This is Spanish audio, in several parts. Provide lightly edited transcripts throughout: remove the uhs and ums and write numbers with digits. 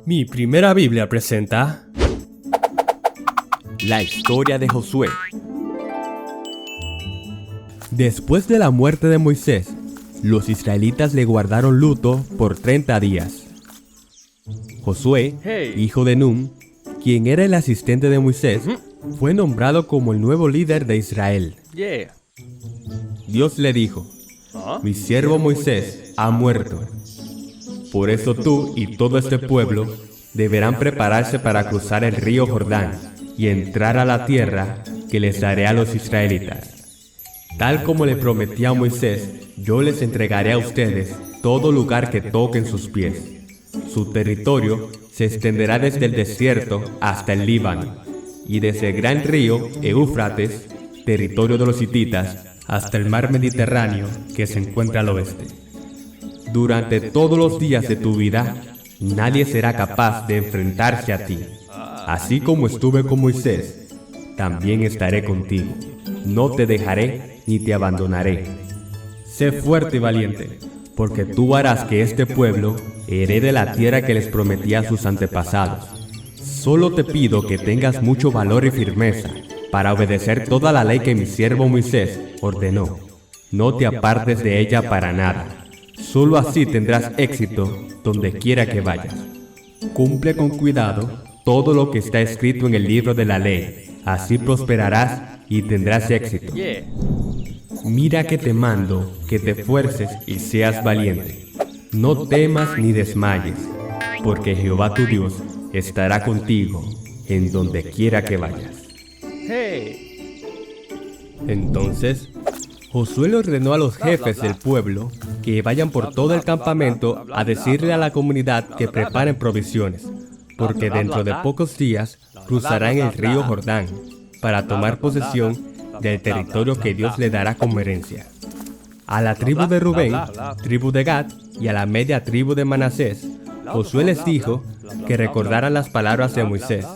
Mi primera Biblia presenta La historia de Josué. Después de la muerte de Moisés, los israelitas le guardaron luto por 30 días. Josué, hijo de Nun, quien era el asistente de Moisés, fue nombrado como el nuevo líder de Israel. Dios le dijo: mi siervo Moisés ha muerto. Por eso tú y todo este pueblo deberán prepararse para cruzar el río Jordán y entrar a la tierra que les daré a los israelitas. Tal como le prometí a Moisés, yo les entregaré a ustedes todo lugar que toquen sus pies. Su territorio se extenderá desde el desierto hasta el Líbano, y desde el gran río Éufrates, territorio de los hititas, hasta el mar Mediterráneo que se encuentra al oeste. Durante todos los días de tu vida, nadie será capaz de enfrentarse a ti. Así como estuve con Moisés, también estaré contigo. No te dejaré ni te abandonaré. Sé fuerte y valiente, porque tú harás que este pueblo herede la tierra que les prometí a sus antepasados. Solo te pido que tengas mucho valor y firmeza para obedecer toda la ley que mi siervo Moisés ordenó. No te apartes de ella para nada. Solo así tendrás éxito donde quiera que vayas. Cumple con cuidado todo lo que está escrito en el libro de la ley. Así prosperarás y tendrás éxito. Mira que te mando que te esfuerces y seas valiente. No temas ni desmayes, porque Jehová tu Dios estará contigo en donde quiera que vayas. Entonces, Josué le ordenó a los jefes del pueblo que vayan por todo el campamento a decirle a la comunidad que preparen provisiones, porque dentro de pocos días cruzarán el río Jordán para tomar posesión del territorio que Dios le dará como herencia. A la tribu de Rubén, tribu de Gad y a la media tribu de Manasés, Josué les dijo que recordaran las palabras de Moisés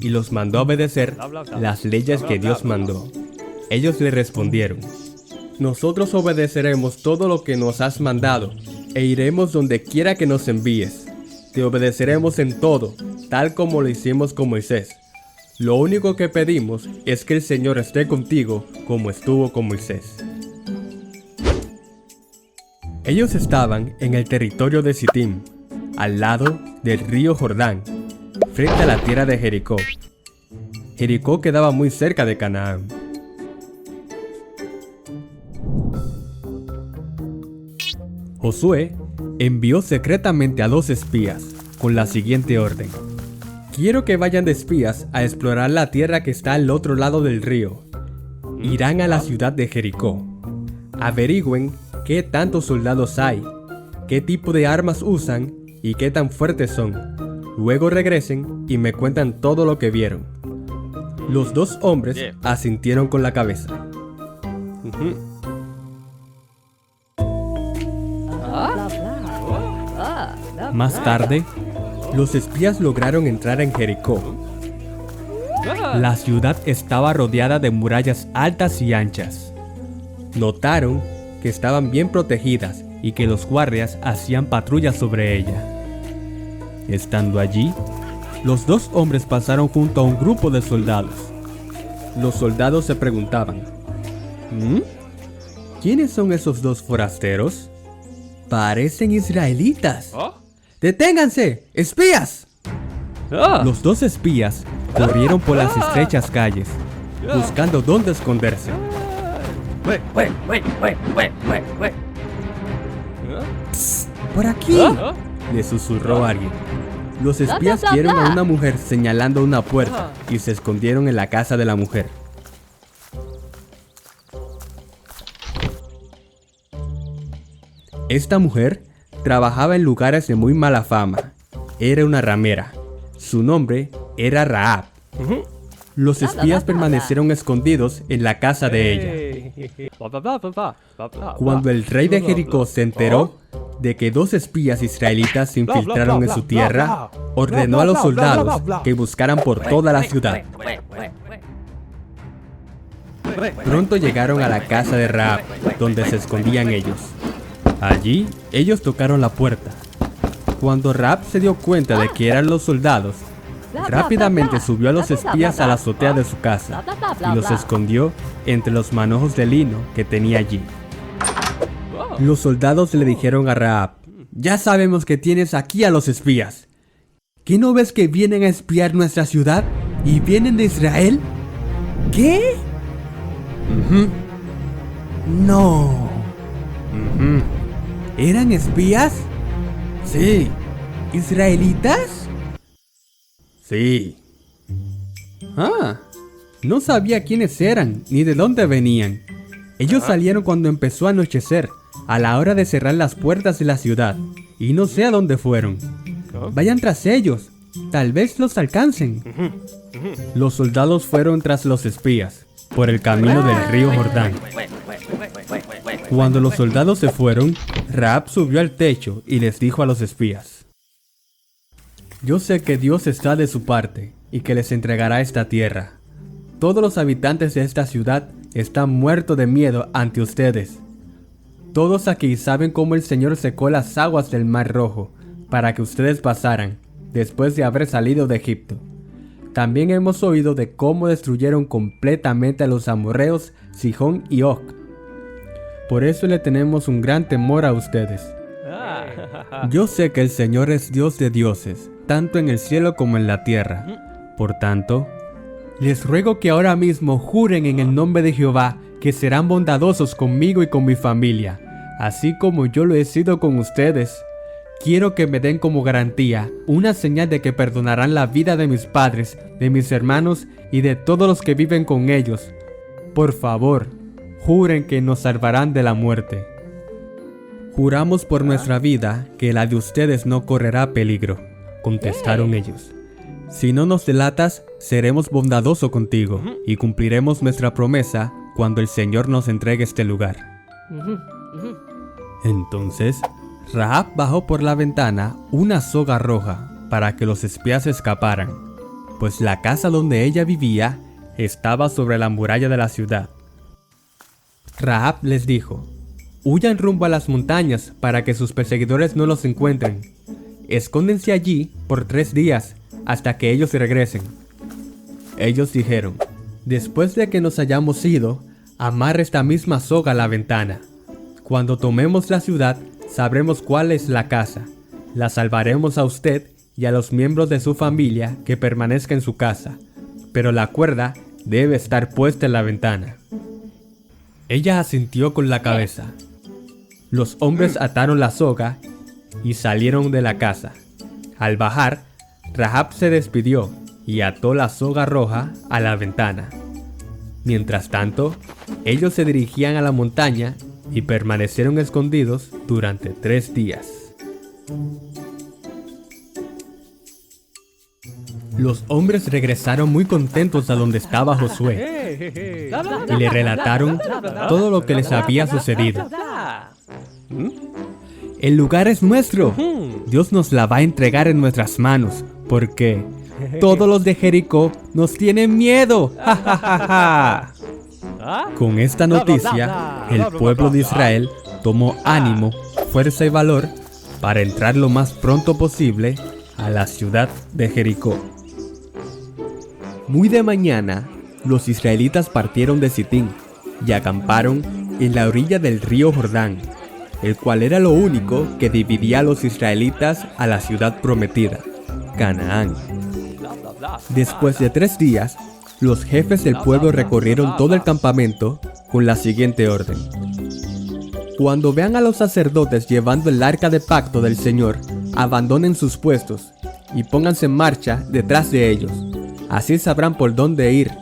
y los mandó a obedecer las leyes que Dios mandó. Ellos le respondieron: nosotros obedeceremos todo lo que nos has mandado e iremos donde quiera que nos envíes. Te obedeceremos en todo, tal como lo hicimos con Moisés. Lo único que pedimos es que el Señor esté contigo como estuvo con Moisés. Ellos estaban en el territorio de Sittim, al lado del río Jordán, frente a la tierra de Jericó. Jericó quedaba muy cerca de Canaán. Josué envió secretamente a 2 espías con la siguiente orden: quiero que vayan de espías a explorar la tierra que está al otro lado del río. Irán a la ciudad de Jericó. Averigüen qué tantos soldados hay, qué tipo de armas usan y qué tan fuertes son. Luego regresen y me cuentan todo lo que vieron. Los 2 hombres asintieron con la cabeza. Más tarde, los espías lograron entrar en Jericó. La ciudad estaba rodeada de murallas altas y anchas. Notaron que estaban bien protegidas y que los guardias hacían patrullas sobre ella. Estando allí, los 2 hombres pasaron junto a un grupo de soldados. Los soldados se preguntaban: ¿quiénes son esos 2 forasteros? Parecen israelitas. ¡Deténganse! ¡Espías! Los 2 espías corrieron por las estrechas calles, buscando dónde esconderse. Psst, ¡por aquí!, le susurró alguien. Los espías vieron a una mujer señalando una puerta y se escondieron en la casa de la mujer. Esta mujer trabajaba en lugares de muy mala fama. Era una ramera. Su nombre era Rahab. Los espías permanecieron escondidos en la casa de ella. Cuando el rey de Jericó se enteró de que 2 espías israelitas se infiltraron en su tierra, ordenó a los soldados que buscaran por toda la ciudad. Pronto llegaron a la casa de Rahab, donde se escondían ellos. Allí, ellos tocaron la puerta. Cuando Rahab se dio cuenta de que eran los soldados, rápidamente subió a los espías a la azotea de su casa y los escondió entre los manojos de lino que tenía allí. Los soldados le dijeron a Rahab: ya sabemos que tienes aquí a los espías. ¿Qué no ves que vienen a espiar nuestra ciudad y vienen de Israel? ¿Qué? No. ¿Eran espías? Sí. ¿Israelitas? Sí. No sabía quiénes eran ni de dónde venían. Ellos salieron cuando empezó a anochecer, a la hora de cerrar las puertas de la ciudad, y no sé a dónde fueron. Vayan tras ellos, tal vez los alcancen. Los soldados fueron tras los espías, por el camino del río Jordán. Cuando los soldados se fueron, Rahab subió al techo y les dijo a los espías: yo sé que Dios está de su parte y que les entregará esta tierra. Todos los habitantes de esta ciudad están muertos de miedo ante ustedes. Todos aquí saben cómo el Señor secó las aguas del Mar Rojo para que ustedes pasaran después de haber salido de Egipto. También hemos oído de cómo destruyeron completamente a los amorreos Sihón y Og. Por eso le tenemos un gran temor a ustedes. Yo sé que el Señor es Dios de dioses, tanto en el cielo como en la tierra. Por tanto, les ruego que ahora mismo juren en el nombre de Jehová que serán bondadosos conmigo y con mi familia, así como yo lo he sido con ustedes. Quiero que me den como garantía una señal de que perdonarán la vida de mis padres, de mis hermanos y de todos los que viven con ellos. Por favor, juren que nos salvarán de la muerte. Juramos por nuestra vida que la de ustedes no correrá peligro, contestaron ellos. Si no nos delatas, seremos bondadosos contigo y cumpliremos nuestra promesa cuando el Señor nos entregue este lugar. Entonces, Rahab bajó por la ventana una soga roja para que los espías escaparan, pues la casa donde ella vivía estaba sobre la muralla de la ciudad. Rahab les dijo: huyan rumbo a las montañas para que sus perseguidores no los encuentren. Escóndense allí por 3 días hasta que ellos regresen. Ellos dijeron: después de que nos hayamos ido, amarre esta misma soga a la ventana. Cuando tomemos la ciudad, sabremos cuál es la casa. La salvaremos a usted y a los miembros de su familia que permanezcan en su casa, pero la cuerda debe estar puesta en la ventana. Ella asintió con la cabeza. Los hombres ataron la soga y salieron de la casa. Al bajar, Rahab se despidió y ató la soga roja a la ventana. Mientras tanto, ellos se dirigían a la montaña y permanecieron escondidos durante 3 días. Los hombres regresaron muy contentos a donde estaba Josué y le relataron todo lo que les había sucedido. El lugar es nuestro. Dios nos la va a entregar en nuestras manos, porque todos los de Jericó nos tienen miedo. Con esta noticia, el pueblo de Israel tomó ánimo, fuerza y valor para entrar lo más pronto posible a la ciudad de Jericó. Muy de mañana, los israelitas partieron de Sitín y acamparon en la orilla del río Jordán, el cual era lo único que dividía a los israelitas a la ciudad prometida, Canaán. Después de 3 días, los jefes del pueblo recorrieron todo el campamento con la siguiente orden: cuando vean a los sacerdotes llevando el arca de pacto del Señor, abandonen sus puestos y pónganse en marcha detrás de ellos. Así sabrán por dónde ir.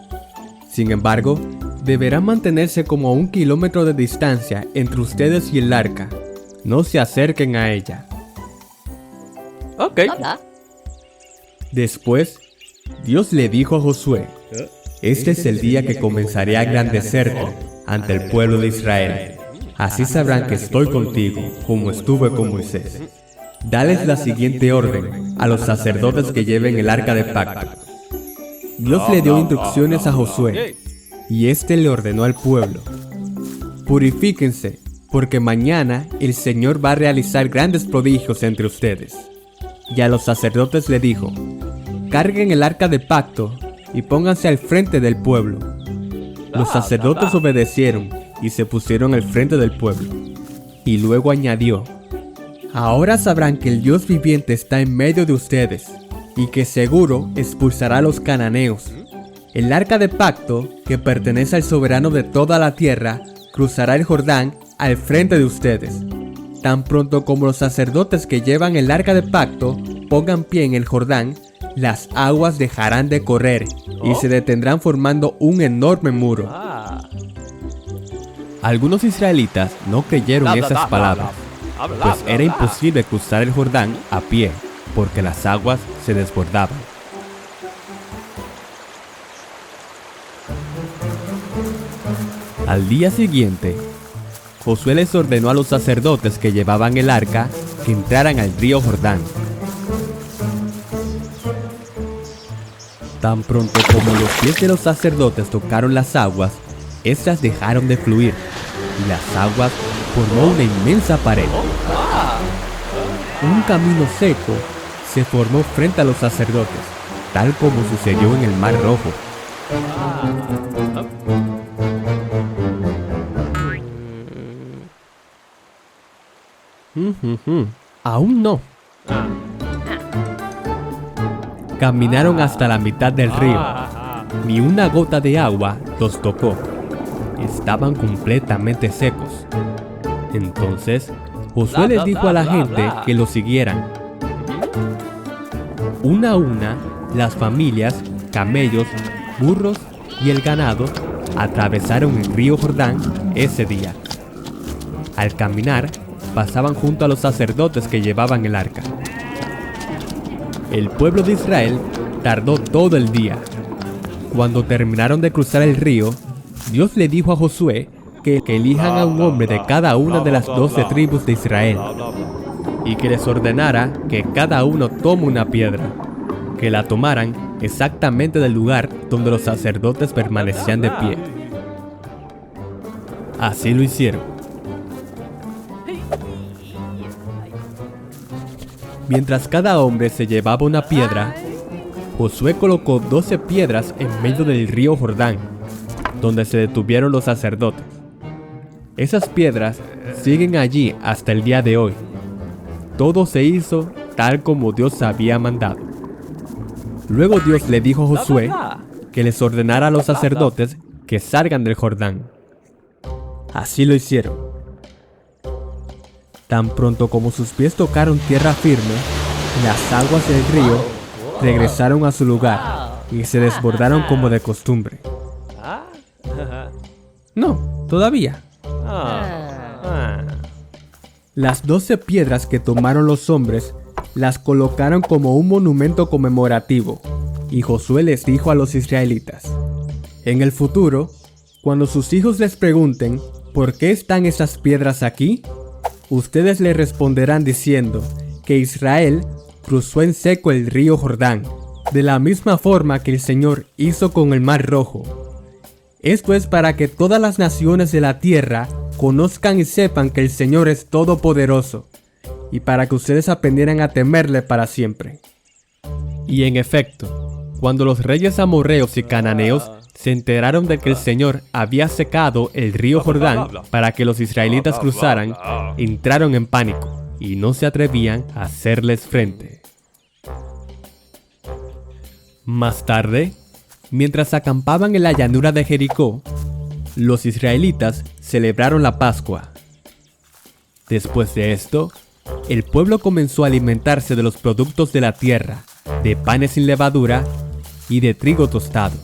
Sin embargo, deberán mantenerse como a 1 kilómetro de distancia entre ustedes y el arca. No se acerquen a ella. Ok. Después, Dios le dijo a Josué: este es el día que comenzaré a engrandecerte ante el pueblo de Israel. Así sabrán que estoy contigo, como estuve con Moisés. Dales la siguiente orden a los sacerdotes que lleven el arca de pacto. Dios le dio instrucciones a Josué, y éste le ordenó al pueblo: purifíquense, porque mañana el Señor va a realizar grandes prodigios entre ustedes. y a los sacerdotes le dijo: carguen el arca de pacto y pónganse al frente del pueblo. Los sacerdotes obedecieron y se pusieron al frente del pueblo. Y luego añadió: ahora sabrán que el Dios viviente está en medio de ustedes, y que seguro expulsará a los cananeos. El arca de pacto, que pertenece al soberano de toda la tierra, cruzará el Jordán al frente de ustedes. Tan pronto como los sacerdotes que llevan el arca de pacto pongan pie en el Jordán, las aguas dejarán de correr y se detendrán formando un enorme muro. Algunos israelitas no creyeron esas palabras, pues era imposible cruzar el Jordán a pie, porque las aguas se desbordaban. Al día siguiente, Josué les ordenó a los sacerdotes que llevaban el arca que entraran al río Jordán. Tan pronto como los pies de los sacerdotes tocaron las aguas, estas dejaron de fluir y las aguas formó una inmensa pared. Un camino seco se formó frente a los sacerdotes, tal como sucedió en el Mar Rojo. Aún no. Caminaron hasta la mitad del río. Ni una gota de agua los tocó. Estaban completamente secos. Entonces, Josué les dijo a la gente que lo siguieran. Una a una, las familias, camellos, burros y el ganado atravesaron el río Jordán ese día. Al caminar, pasaban junto a los sacerdotes que llevaban el arca. El pueblo de Israel tardó todo el día. Cuando terminaron de cruzar el río, Dios le dijo a Josué que elijan a un hombre de cada una de las 12 tribus de Israel y que les ordenara que cada uno tome una piedra, que la tomaran exactamente del lugar donde los sacerdotes permanecían de pie. Así lo hicieron. Mientras cada hombre se llevaba una piedra, Josué colocó 12 piedras en medio del río Jordán, donde se detuvieron los sacerdotes. Esas piedras siguen allí hasta el día de hoy. Todo se hizo tal como Dios había mandado. Luego Dios le dijo a Josué que les ordenara a los sacerdotes que salgan del Jordán. Así lo hicieron. Tan pronto como sus pies tocaron tierra firme, las aguas del río regresaron a su lugar y se desbordaron como de costumbre. No, todavía. Las 12 piedras que tomaron los hombres las colocaron como un monumento conmemorativo, y Josué les dijo a los israelitas: en el futuro, cuando sus hijos les pregunten ¿por qué están esas piedras aquí?, ustedes les responderán diciendo que Israel cruzó en seco el río Jordán, de la misma forma que el Señor hizo con el Mar Rojo. Esto es para que todas las naciones de la tierra conozcan y sepan que el Señor es todopoderoso, y para que ustedes aprendieran a temerle para siempre. Y en efecto, cuando los reyes amorreos y cananeos se enteraron de que el Señor había secado el río Jordán para que los israelitas cruzaran, entraron en pánico y no se atrevían a hacerles frente. Más tarde, mientras acampaban en la llanura de Jericó, los israelitas celebraron la Pascua. Después de esto, el pueblo comenzó a alimentarse de los productos de la tierra, de panes sin levadura y de trigo tostado.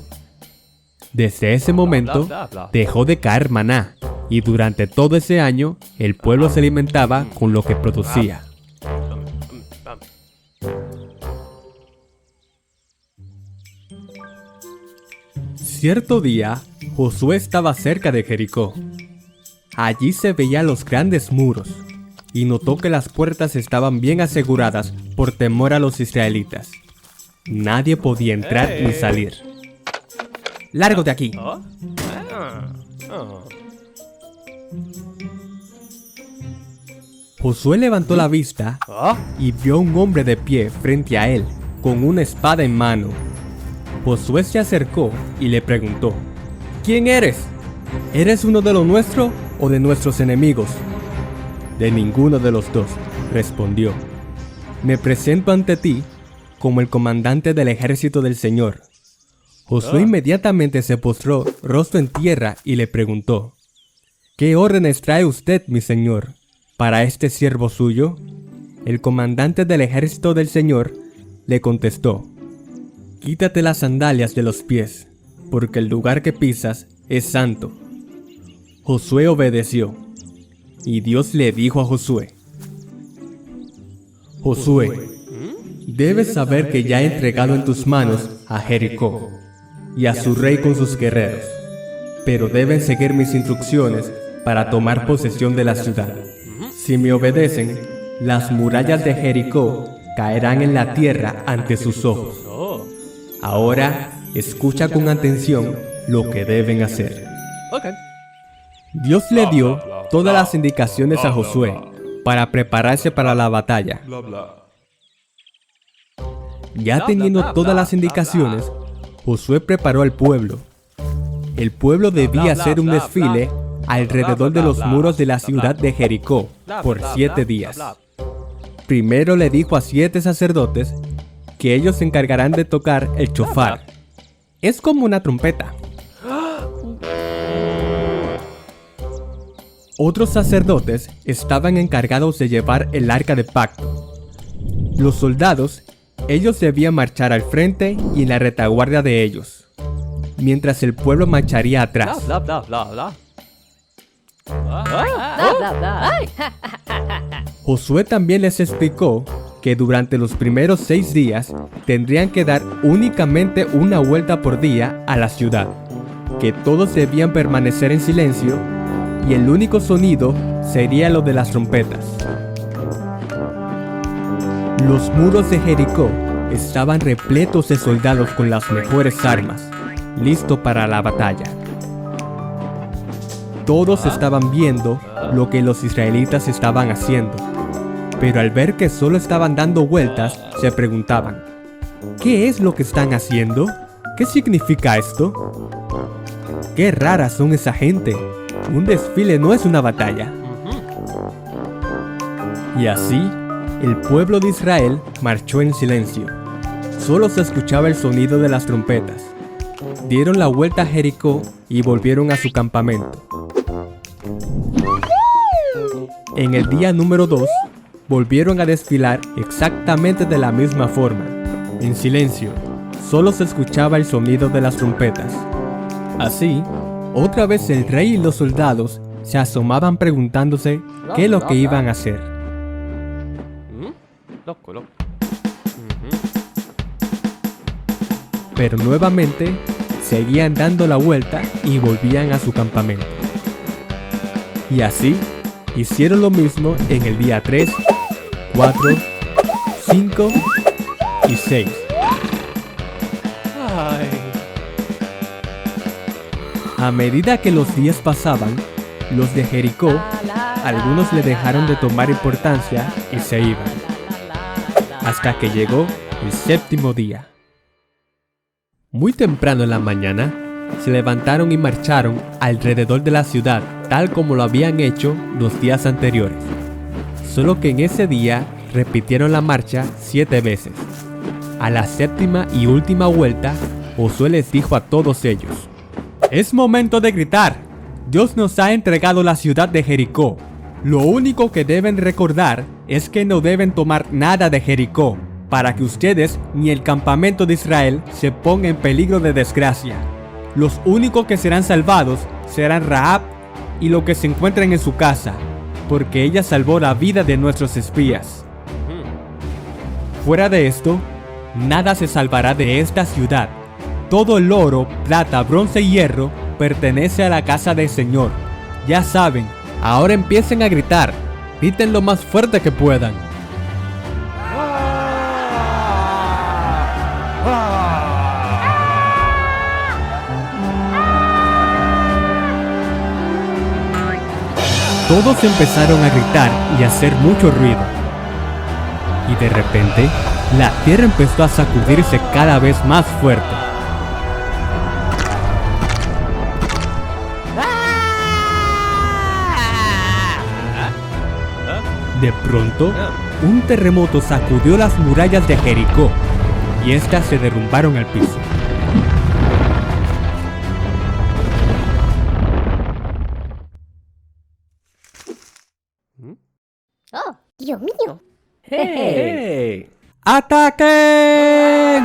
Desde ese momento, dejó de caer maná, y durante todo ese año, el pueblo se alimentaba con lo que producía. Cierto día, Josué estaba cerca de Jericó. Allí se veían los grandes muros, y notó que las puertas estaban bien aseguradas por temor a los israelitas. Nadie podía entrar ni salir. ¡Largo de aquí! Josué levantó la vista y vio a un hombre de pie frente a él, con una espada en mano. Josué se acercó y le preguntó: ¿Quién eres? ¿Eres uno de los nuestros o de nuestros enemigos? De ninguno de los dos, respondió. Me presento ante ti como el comandante del ejército del Señor. Josué inmediatamente se postró rostro en tierra y le preguntó: ¿Qué órdenes trae usted, mi señor, para este siervo suyo? El comandante del ejército del Señor le contestó: Quítate las sandalias de los pies, porque el lugar que pisas es santo. Josué obedeció, y Dios le dijo a Josué: Josué, debes saber que ya he entregado en tus manos a Jericó y a su rey con sus guerreros, pero deben seguir mis instrucciones para tomar posesión de la ciudad. Si me obedecen, las murallas de Jericó caerán en la tierra ante sus ojos. Ahora, escucha con atención lo que deben hacer. Dios le dio todas las indicaciones a Josué para prepararse para la batalla. Ya teniendo todas las indicaciones, Josué preparó al pueblo. El pueblo debía hacer un desfile alrededor de los muros de la ciudad de Jericó por 7 días. Primero le dijo a 7 sacerdotes que ellos se encargarán de tocar el chofar. Es como una trompeta. Otros sacerdotes estaban encargados de llevar el arca de pacto. Los soldados, ellos debían marchar al frente y en la retaguardia de ellos, mientras el pueblo marcharía atrás. Josué también les explicó que durante los primeros 6 días tendrían que dar únicamente una vuelta por día a la ciudad, que todos debían permanecer en silencio y el único sonido sería lo de las trompetas. Los muros de Jericó estaban repletos de soldados con las mejores armas, listos para la batalla. Todos estaban viendo lo que los israelitas estaban haciendo, pero al ver que solo estaban dando vueltas, se preguntaban: ¿qué es lo que están haciendo? ¿Qué significa esto? ¡Qué raras son esa gente! Un desfile no es una batalla. Y así, el pueblo de Israel marchó en silencio. Solo se escuchaba el sonido de las trompetas. Dieron la vuelta a Jericó y volvieron a su campamento. En el día número 2, volvieron a desfilar exactamente de la misma forma, en silencio. Solo se escuchaba el sonido de las trompetas. Así, otra vez el rey y los soldados se asomaban preguntándose qué es lo que iban a hacer. Pero nuevamente seguían dando la vuelta y volvían a su campamento. Y así hicieron lo mismo en el día 3, 4, 5 y 6. A medida que los días pasaban, los de Jericó, algunos le dejaron de tomar importancia y se iban, hasta que llegó el 7º día. Muy temprano en la mañana, se levantaron y marcharon alrededor de la ciudad, tal como lo habían hecho los días anteriores. Solo que en ese día repitieron la marcha 7 veces. A la 7ª y última vuelta, Josué les dijo a todos ellos: es momento de gritar. Dios nos ha entregado la ciudad de Jericó. Lo único que deben recordar es que no deben tomar nada de Jericó, para que ustedes ni el campamento de Israel se ponga en peligro de desgracia. Los únicos que serán salvados serán Rahab y lo que se encuentren en su casa, porque ella salvó la vida de nuestros espías. Fuera de esto, nada se salvará de esta ciudad. Todo el oro, plata, bronce y hierro pertenece a la casa del Señor. Ya saben, ahora empiecen a gritar. Griten lo más fuerte que puedan. Todos empezaron a gritar y a hacer mucho ruido. Y de repente, la tierra empezó a sacudirse cada vez más fuerte. De pronto, un terremoto sacudió las murallas de Jericó y estas se derrumbaron al piso. ¡Oh, Dios mío! ¡Hey! ¡Ataquen!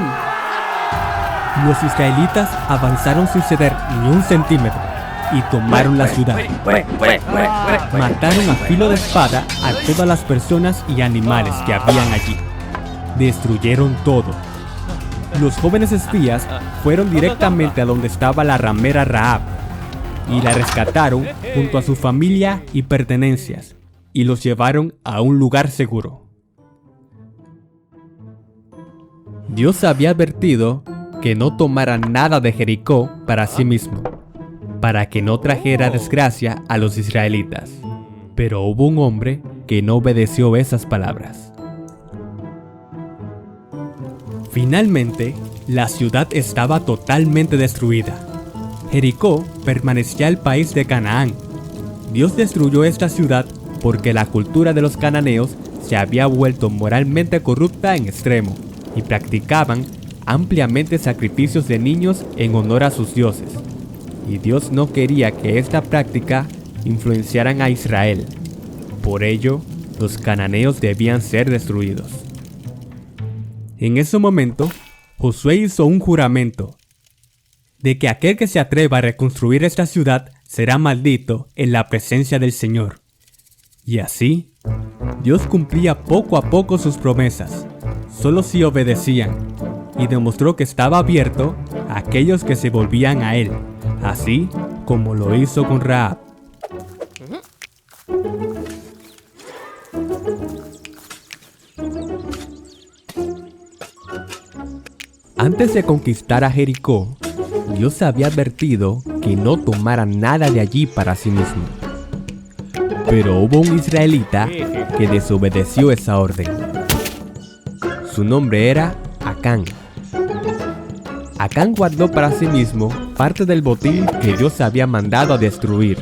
Los israelitas avanzaron sin ceder ni un centímetro y tomaron la ciudad. Mataron a filo de espada a todas las personas y animales que habían allí. Destruyeron todo. Los jóvenes espías fueron directamente a donde estaba la ramera Rahab y la rescataron junto a su familia y pertenencias y los llevaron a un lugar seguro. Dios había advertido que no tomara nada de Jericó para sí mismo, para que no trajera desgracia a los israelitas. Pero hubo un hombre que no obedeció esas palabras. Finalmente, la ciudad estaba totalmente destruida. Jericó permanecía el país de Canaán. Dios destruyó esta ciudad porque la cultura de los cananeos se había vuelto moralmente corrupta en extremo y practicaban ampliamente sacrificios de niños en honor a sus dioses. Y Dios no quería que esta práctica influenciaran a Israel. Por ello, los cananeos debían ser destruidos. En ese momento, Josué hizo un juramento de que aquel que se atreva a reconstruir esta ciudad será maldito en la presencia del Señor. Y así, Dios cumplía poco a poco sus promesas, solo si obedecían, y demostró que estaba abierto a aquellos que se volvían a Él, así como lo hizo con Rahab. Antes de conquistar a Jericó, Dios había advertido que no tomara nada de allí para sí mismo. Pero hubo un israelita que desobedeció esa orden. Su nombre era Acán. Acán guardó para sí mismo parte del botín que Dios había mandado a destruir.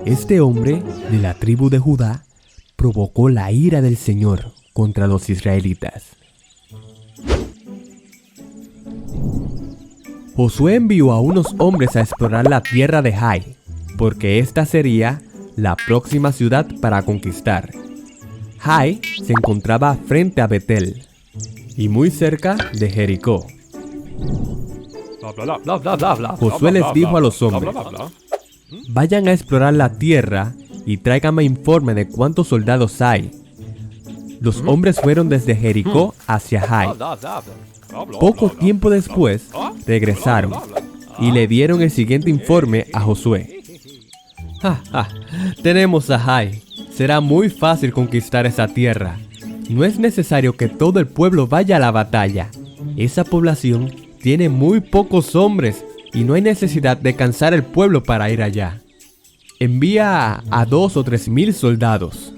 Este hombre de la tribu de Judá provocó la ira del Señor contra los israelitas. Josué envió a unos hombres a explorar la tierra de Jai, porque esta sería la próxima ciudad para conquistar. Jai se encontraba frente a Betel y muy cerca de Jericó. Josué les dijo a los hombres: vayan a explorar la tierra y tráiganme informe de cuántos soldados hay. Los hombres fueron desde Jericó hacia Jai. Poco tiempo después, regresaron y le dieron el siguiente informe a Josué. Tenemos a Jai. Será muy fácil conquistar esa tierra. No es necesario que todo el pueblo vaya a la batalla. Esa población tiene muy pocos hombres y no hay necesidad de cansar el pueblo para ir allá. Envía a 2 o 3 mil soldados.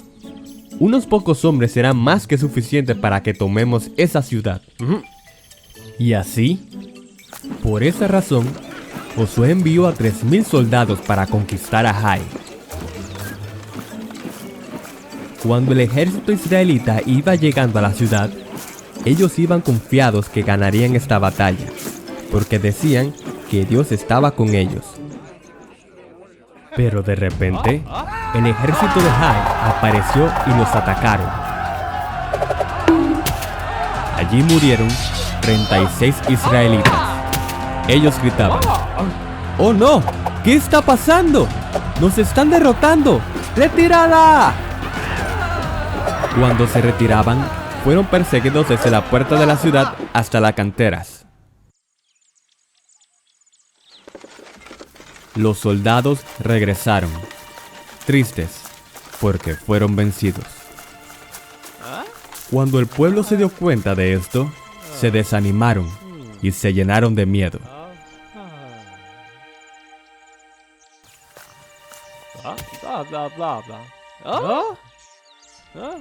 Unos pocos hombres serán más que suficientes para que tomemos esa ciudad. Y así, por esa razón, Josué envió a 3,000 soldados para conquistar a Jai. Cuando el ejército israelita iba llegando a la ciudad, ellos iban confiados que ganarían esta batalla, porque decían que Dios estaba con ellos. Pero de repente, el ejército de Jai apareció y los atacaron. Allí murieron 36 israelitas. Ellos gritaban: ¡Oh no! ¿Qué está pasando? ¡Nos están derrotando! ¡Retirada! Cuando se retiraban, fueron perseguidos desde la puerta de la ciudad hasta las canteras. Los soldados regresaron, tristes, porque fueron vencidos. Cuando el pueblo se dio cuenta de esto, se desanimaron y se llenaron de miedo.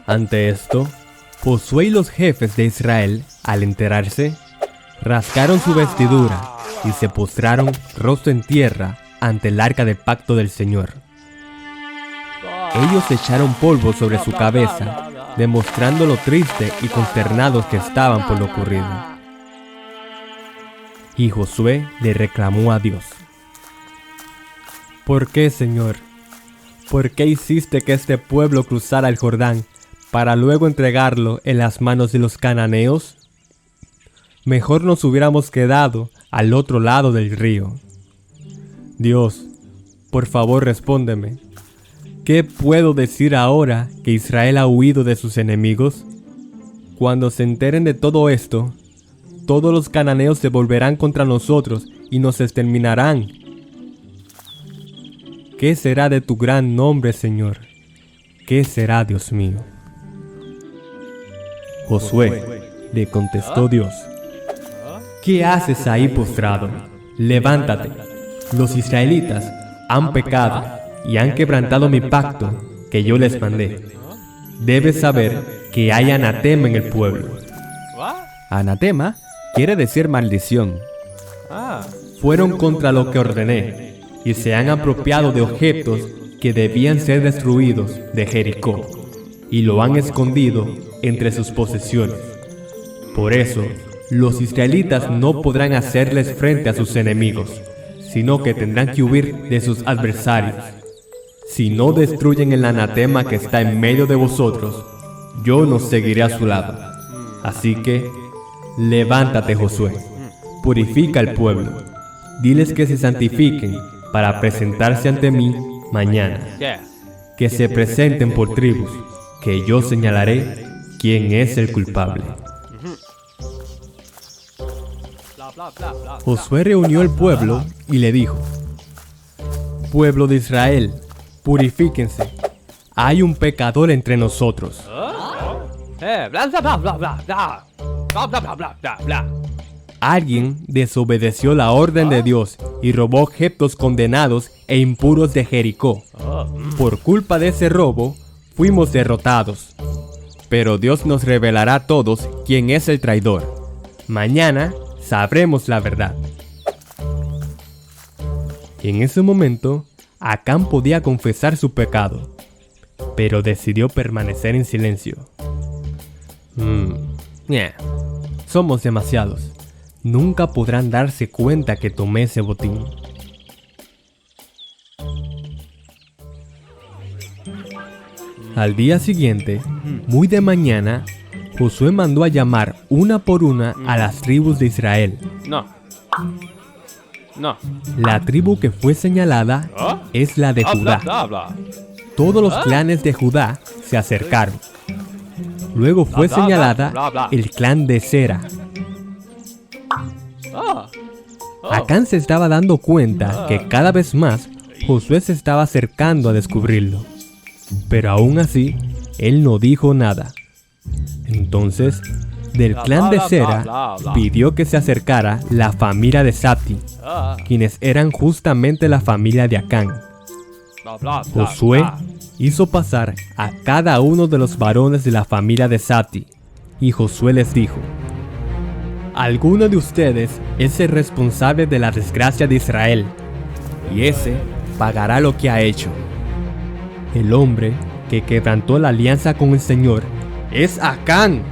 Ante esto, Josué y los jefes de Israel, al enterarse, rasgaron su vestidura y se postraron rostro en tierra ante el arca del pacto del Señor. Ellos echaron polvo sobre su cabeza, demostrando lo triste y consternados que estaban por lo ocurrido. Y Josué le reclamó a Dios: ¿Por qué, Señor? ¿Por qué hiciste que este pueblo cruzara el Jordán para luego entregarlo en las manos de los cananeos? Mejor nos hubiéramos quedado al otro lado del río. Dios, por favor respóndeme. ¿Qué puedo decir ahora que Israel ha huido de sus enemigos? Cuando se enteren de todo esto, todos los cananeos se volverán contra nosotros y nos exterminarán. ¿Qué será de tu gran nombre, Señor? ¿Qué será, Dios mío? Josué, le contestó Dios: ¿Qué haces ahí postrado? Levántate. Los israelitas han pecado y han quebrantado mi pacto que yo les mandé. Debes saber que hay anatema en el pueblo. Anatema quiere decir maldición. Fueron contra lo que ordené y se han apropiado de objetos que debían ser destruidos de Jericó y lo han escondido entre sus posesiones. Por eso, los israelitas no podrán hacerles frente a sus enemigos, sino que tendrán que huir de sus adversarios. Si no destruyen el anatema que está en medio de vosotros, yo no seguiré a su lado. Así que, levántate, Josué, purifica al pueblo, diles que se santifiquen para presentarse ante mí mañana, que se presenten por tribus, que yo señalaré quién es el culpable. Josué reunió al pueblo y le dijo: Pueblo de Israel, purifíquense. Hay un pecador entre nosotros. Alguien desobedeció la orden de Dios y robó objetos condenados e impuros de Jericó. Por culpa de ese robo, fuimos derrotados. Pero Dios nos revelará a todos quién es el traidor. Mañana sabremos la verdad. En ese momento, Acán podía confesar su pecado, pero decidió permanecer en silencio. Somos demasiados. Nunca podrán darse cuenta que tomé ese botín. Al día siguiente, muy de mañana, Josué mandó a llamar una por una a las tribus de Israel. No. La tribu que fue señalada es la de Judá. Todos los clanes de Judá se acercaron. Luego fue señalada el clan de Zera. Acán se estaba dando cuenta que cada vez más Josué se estaba acercando a descubrirlo. Pero aún así, él no dijo nada. Entonces, del clan de Zera, pidió que se acercara la familia de Zabdi, quienes eran justamente la familia de Acán. Josué hizo pasar a cada uno de los varones de la familia de Zabdi, y Josué les dijo: alguno de ustedes es el responsable de la desgracia de Israel, y ese pagará lo que ha hecho. El hombre que quebrantó la alianza con el Señor es Acán.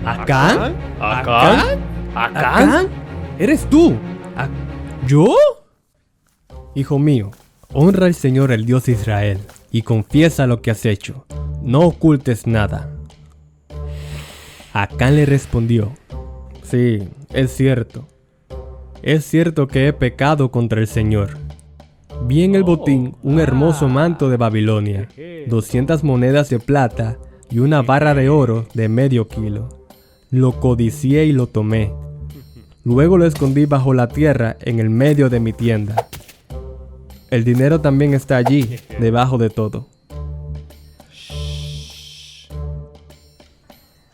¿Acán? ¿Acán? ¿Acán? ¿Eres tú? ¿Yo? Hijo mío, honra al Señor, el Dios de Israel, y confiesa lo que has hecho. No ocultes nada. Acán le respondió: sí, es cierto. Es cierto que he pecado contra el Señor. Vi en el botín un hermoso manto de Babilonia, 200 monedas de plata y una barra de oro de medio kilo. Lo codicié y lo tomé. Luego lo escondí bajo la tierra en el medio de mi tienda. El dinero también está allí, debajo de todo.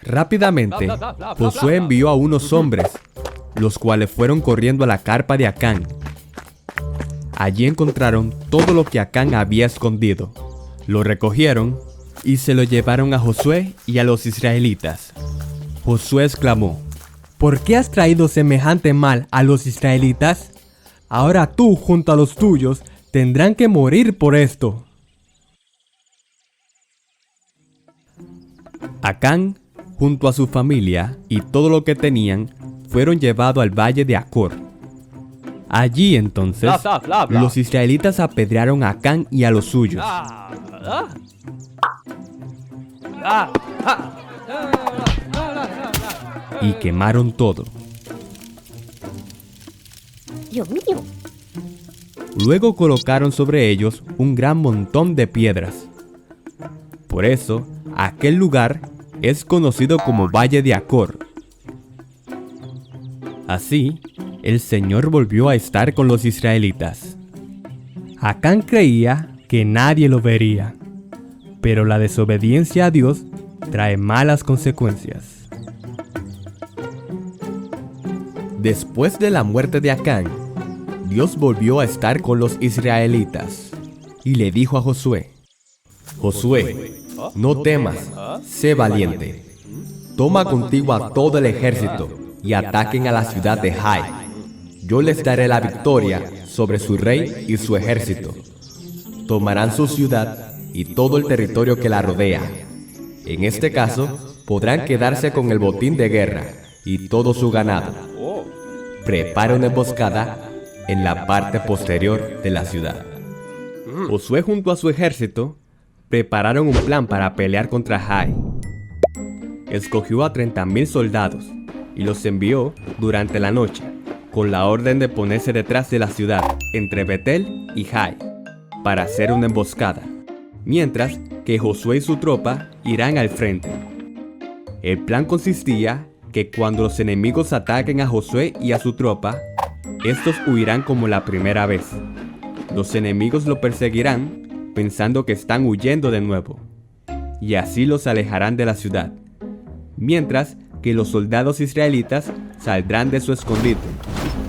Rápidamente, Josué envió a unos hombres, los cuales fueron corriendo a la carpa de Acán. Allí encontraron todo lo que Acán había escondido. Lo recogieron y se lo llevaron a Josué y a los israelitas. Josué exclamó: ¿por qué has traído semejante mal a los israelitas? Ahora tú junto a los tuyos tendrán que morir por esto. Acán, junto a su familia y todo lo que tenían, fueron llevados al valle de Acor. Allí entonces, los israelitas apedrearon a Acán y a los suyos. Y quemaron todo. Dios mío. Luego colocaron sobre ellos un gran montón de piedras. Por eso, aquel lugar es conocido como Valle de Acor. Así, el Señor volvió a estar con los israelitas. Acán creía que nadie lo vería, pero la desobediencia a Dios trae malas consecuencias. Después de la muerte de Acán, Dios volvió a estar con los israelitas y le dijo a Josué: Josué, no temas, sé valiente. Toma contigo a todo el ejército y ataquen a la ciudad de Jai. Yo les daré la victoria sobre su rey y su ejército. Tomarán su ciudad y todo el territorio que la rodea. En este caso, podrán quedarse con el botín de guerra y todo su ganado. Prepara una emboscada en la parte posterior de la ciudad. Josué junto a su ejército prepararon un plan para pelear contra Jai. Escogió a 30,000 soldados y los envió durante la noche, con la orden de ponerse detrás de la ciudad, entre Betel y Jai, para hacer una emboscada, mientras que Josué y su tropa irán al frente. El plan consistía que cuando los enemigos ataquen a Josué y a su tropa, estos huirán como la primera vez. Los enemigos lo perseguirán pensando que están huyendo de nuevo, y así los alejarán de la ciudad, mientras que los soldados israelitas saldrán de su escondite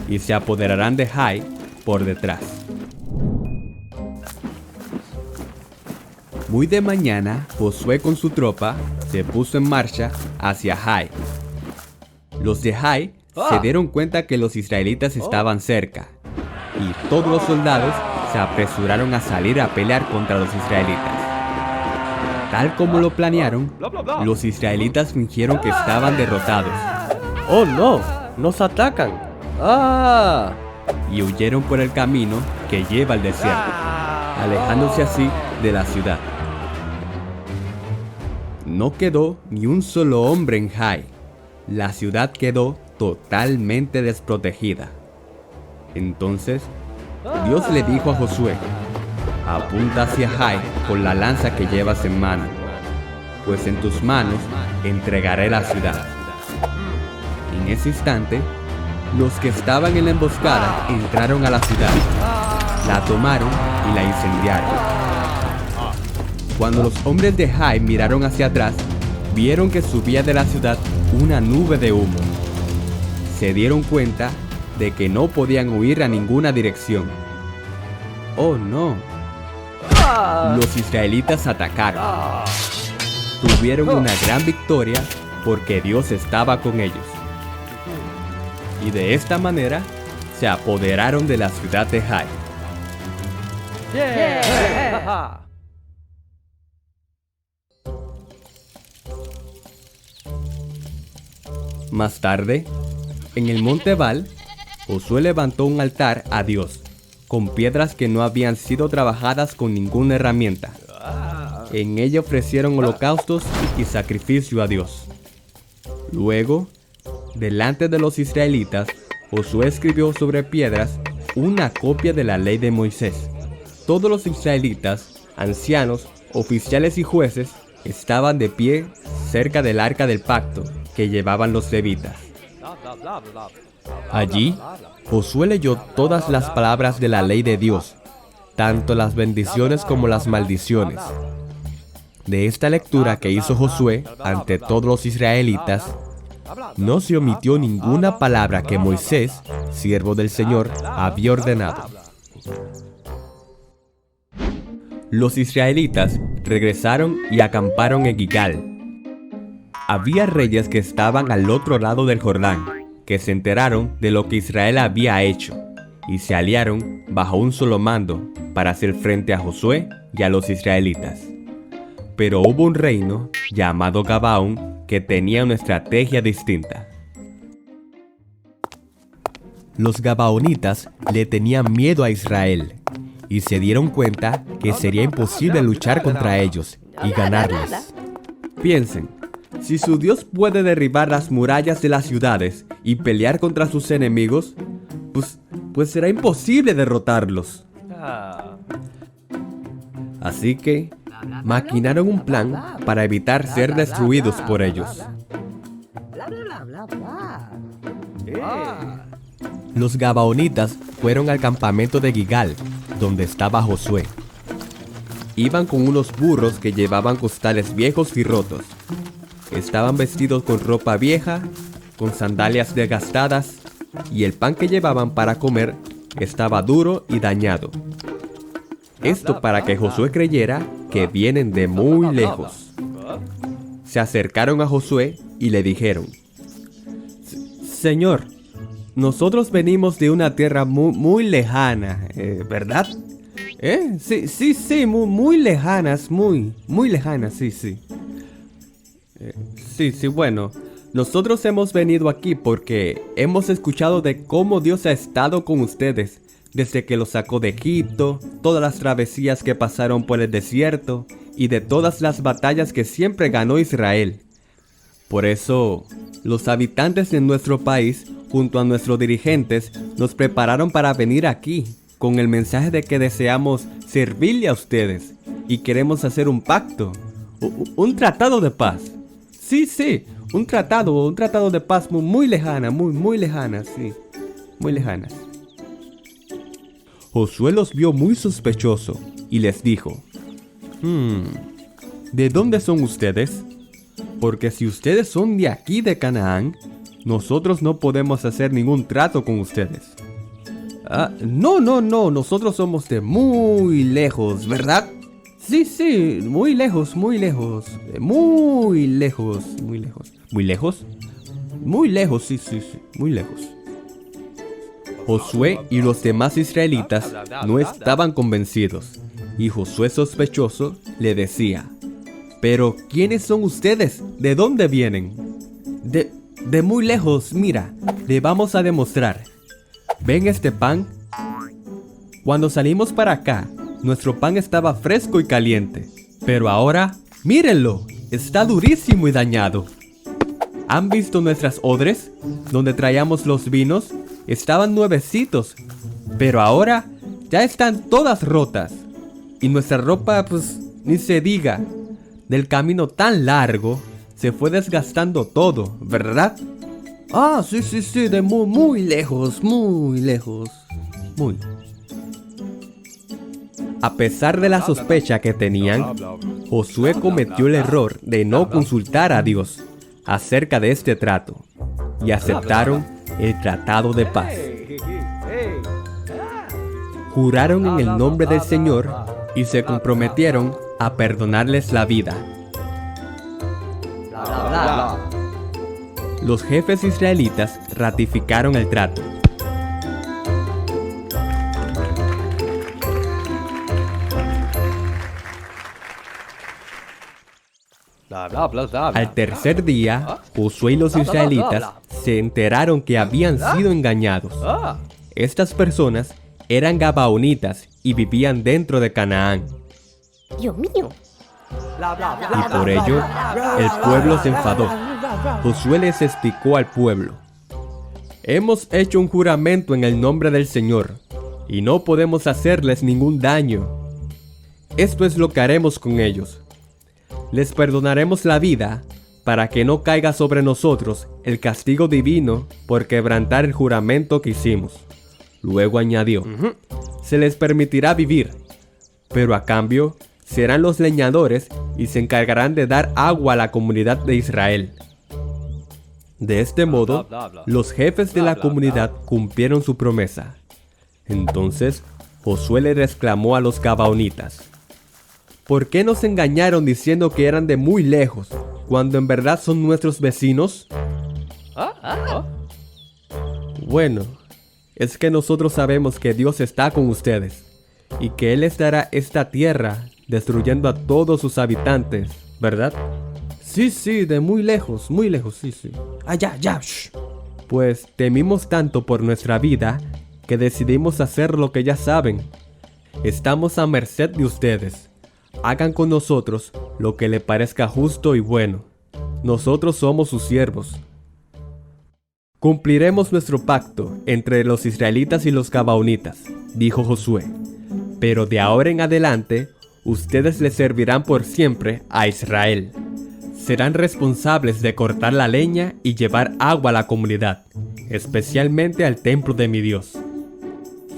y se apoderarán de Jai por detrás. Muy de mañana, Josué con su tropa se puso en marcha hacia Jai. Los de Jai se dieron cuenta que los israelitas estaban cerca, y todos los soldados se apresuraron a salir a pelear contra los israelitas. Tal como lo planearon, los israelitas fingieron que estaban derrotados. ¡Oh no! ¡Nos atacan! ¡Ah! Y huyeron por el camino que lleva al desierto, alejándose así de la ciudad. No quedó ni un solo hombre en Jai. La ciudad quedó totalmente desprotegida. Entonces, Dios le dijo a Josué: apunta hacia Jai con la lanza que llevas en mano, pues en tus manos entregaré la ciudad. En ese instante, los que estaban en la emboscada entraron a la ciudad, la tomaron y la incendiaron. Cuando los hombres de Jai miraron hacia atrás, vieron que subía de la ciudad una nube de humo. Se dieron cuenta de que no podían huir a ninguna dirección. ¡Oh no! Los israelitas atacaron. Tuvieron una gran victoria porque Dios estaba con ellos. Y de esta manera se apoderaron de la ciudad de Jai. Más tarde, en el monte Ebal, Josué levantó un altar a Dios, con piedras que no habían sido trabajadas con ninguna herramienta. En ella ofrecieron holocaustos y sacrificio a Dios. Luego, delante de los israelitas, Josué escribió sobre piedras una copia de la ley de Moisés. Todos los israelitas, ancianos, oficiales y jueces, estaban de pie cerca del arca del pacto que llevaban los levitas. Allí, Josué leyó todas las palabras de la ley de Dios, tanto las bendiciones como las maldiciones. De esta lectura que hizo Josué ante todos los israelitas, no se omitió ninguna palabra que Moisés, siervo del Señor, había ordenado. Los israelitas regresaron y acamparon en Gilgal. Había reyes que estaban al otro lado del Jordán, que se enteraron de lo que Israel había hecho, y se aliaron bajo un solo mando para hacer frente a Josué y a los israelitas. Pero hubo un reino llamado Gabaón que tenía una estrategia distinta. Los gabaonitas le tenían miedo a Israel y se dieron cuenta que sería imposible luchar contra ellos y ganarles. Piensen, si su Dios puede derribar las murallas de las ciudades y pelear contra sus enemigos, pues será imposible derrotarlos. Así que maquinaron un plan para evitar ser destruidos por ellos. Los gabaonitas fueron al campamento de Gilgal, donde estaba Josué. Iban con unos burros que llevaban costales viejos y rotos. Estaban vestidos con ropa vieja, con sandalias desgastadas, y el pan que llevaban para comer estaba duro y dañado. Esto para que Josué creyera que vienen de muy lejos. Se acercaron a Josué y le dijeron: Señor, nosotros venimos de una tierra muy lejana, ¿verdad? Sí, muy lejanas, muy lejanas, sí. Sí, bueno, nosotros hemos venido aquí porque hemos escuchado de cómo Dios ha estado con ustedes desde que los sacó de Egipto, todas las travesías que pasaron por el desierto y de todas las batallas que siempre ganó Israel. Por eso, los habitantes de nuestro país, junto a nuestros dirigentes, nos prepararon para venir aquí, con el mensaje de que deseamos servirle a ustedes y queremos hacer un pacto, un tratado de paz. Sí, un tratado de paz muy lejana, muy lejana, sí, muy lejanas. Josué los vio muy sospechoso y les dijo: ¿De dónde son ustedes? Porque si ustedes son de aquí de Canaán, nosotros no podemos hacer ningún trato con ustedes. No, nosotros somos de muy lejos, ¿verdad? Sí, muy lejos. ¿Muy lejos? Muy lejos, sí, muy lejos. Josué y los demás israelitas no estaban convencidos, y Josué sospechoso le decía: ¿Pero quiénes son ustedes? ¿De dónde vienen? De muy lejos, mira, le vamos a demostrar. ¿Ven este pan? Cuando salimos para acá, nuestro pan estaba fresco y caliente, pero ahora, mírenlo, está durísimo y dañado. ¿Han visto nuestras odres, donde traíamos los vinos? Estaban nuevecitos, pero ahora ya están todas rotas. Y nuestra ropa, ni se diga. Del camino tan largo, se fue desgastando todo, ¿verdad? Sí, de muy lejos. A pesar de la sospecha que tenían, Josué cometió el error de no consultar a Dios acerca de este trato, y aceptaron el tratado de paz. Juraron en el nombre del Señor y se comprometieron a perdonarles la vida. Los jefes israelitas ratificaron el trato. Al tercer día, Josué y los israelitas se enteraron que habían sido engañados. Estas personas eran gabaonitas y vivían dentro de Canaán. Dios mío. Y por ello, el pueblo se enfadó. Josué les explicó al pueblo: hemos hecho un juramento en el nombre del Señor, y no podemos hacerles ningún daño. Esto es lo que haremos con ellos. Les perdonaremos la vida, para que no caiga sobre nosotros el castigo divino por quebrantar el juramento que hicimos. Luego añadió: se les permitirá vivir, pero a cambio serán los leñadores y se encargarán de dar agua a la comunidad de Israel. De este modo, los jefes de la comunidad cumplieron su promesa. Entonces, Josué le exclamó a los gabaonitas: ¿por qué nos engañaron diciendo que eran de muy lejos, cuando en verdad son nuestros vecinos? Bueno, es que nosotros sabemos que Dios está con ustedes, y que Él les dará esta tierra, destruyendo a todos sus habitantes, ¿verdad? Sí, de muy lejos, sí. Ya, shh. Pues temimos tanto por nuestra vida, que decidimos hacer lo que ya saben. Estamos a merced de ustedes. Hagan con nosotros lo que le parezca justo y bueno. Nosotros somos sus siervos. Cumpliremos nuestro pacto entre los israelitas y los gabaonitas, dijo Josué. Pero de ahora en adelante, ustedes le servirán por siempre a Israel. Serán responsables de cortar la leña y llevar agua a la comunidad, especialmente al templo de mi Dios.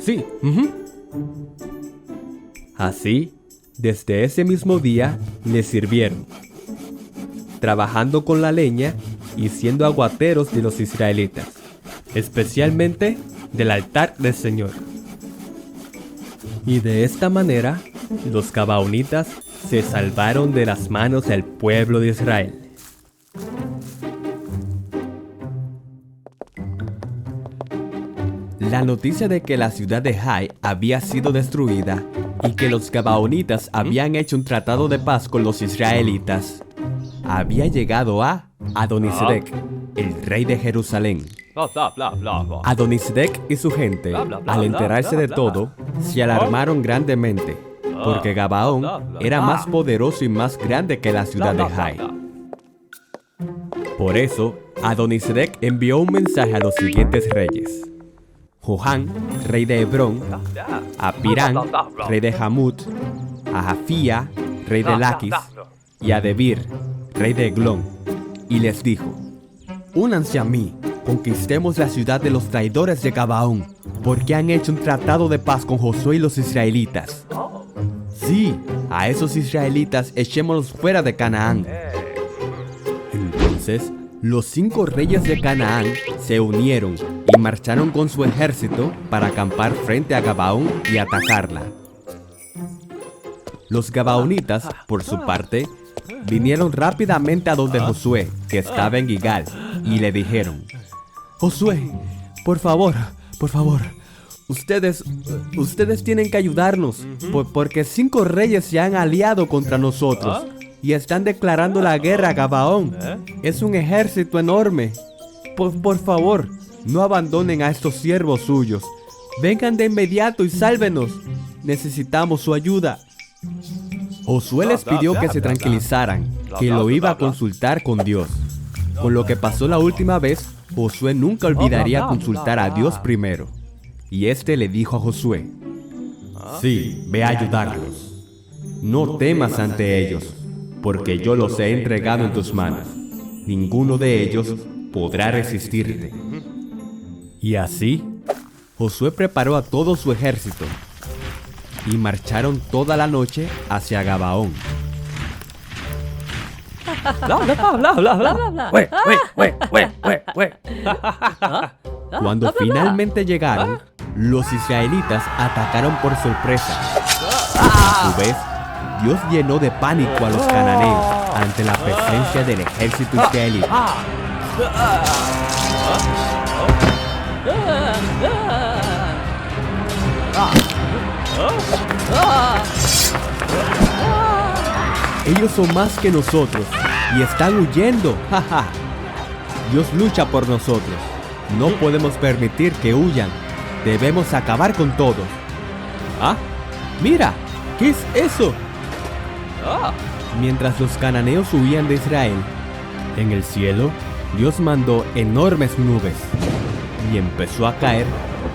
Sí. Así, desde ese mismo día le sirvieron, trabajando con la leña y siendo aguateros de los israelitas, especialmente del altar del Señor. Y de esta manera, los gabaonitas se salvaron de las manos del pueblo de Israel. La noticia de que la ciudad de Jai había sido destruida y que los gabaonitas habían hecho un tratado de paz con los israelitas había llegado a Adonisedec, el rey de Jerusalén. Adonisedec y su gente, al enterarse de todo, se alarmaron grandemente, porque Gabaón era más poderoso y más grande que la ciudad de Jai. Por eso, Adonisedec envió un mensaje a los siguientes reyes: Johan, rey de Hebrón; a Pirán, rey de Hamut; a Jafía, rey de Laquis; y a Debir, rey de Eglón. Y les dijo: únanse a mí, conquistemos la ciudad de los traidores de Gabaón, porque han hecho un tratado de paz con Josué y los israelitas. Sí, a esos israelitas echémoslos fuera de Canaán. Entonces, los 5 reyes de Canaán se unieron y marcharon con su ejército para acampar frente a Gabaón y atacarla. Los gabaonitas, por su parte, vinieron rápidamente a donde Josué, que estaba en Gigal, y le dijeron: Josué, por favor, ustedes tienen que ayudarnos, porque 5 reyes se han aliado contra nosotros y están declarando la guerra a Gabaón. Es un ejército enorme. Por favor, no abandonen a estos siervos suyos. Vengan de inmediato y sálvenos. Necesitamos su ayuda. Josué les pidió que se tranquilizaran, que lo iba a consultar con Dios. Con lo que pasó la última vez, Josué nunca olvidaría consultar a Dios primero. Y este le dijo a Josué: sí, ve a ayudarlos. No temas ante ellos, porque yo los he entregado en tus manos. Ninguno de ellos podrá resistirte. Y así, Josué preparó a todo su ejército y marcharon toda la noche hacia Gabaón. Cuando finalmente llegaron, los israelitas atacaron por sorpresa. A su vez, Dios llenó de pánico a los cananeos ante la presencia del ejército israelita. Ellos son más que nosotros y están huyendo. Dios lucha por nosotros. No podemos permitir que huyan. Debemos acabar con todos. Mira, ¿qué es eso? Mientras los cananeos huían de Israel, en el cielo, Dios mandó enormes nubes y empezó a caer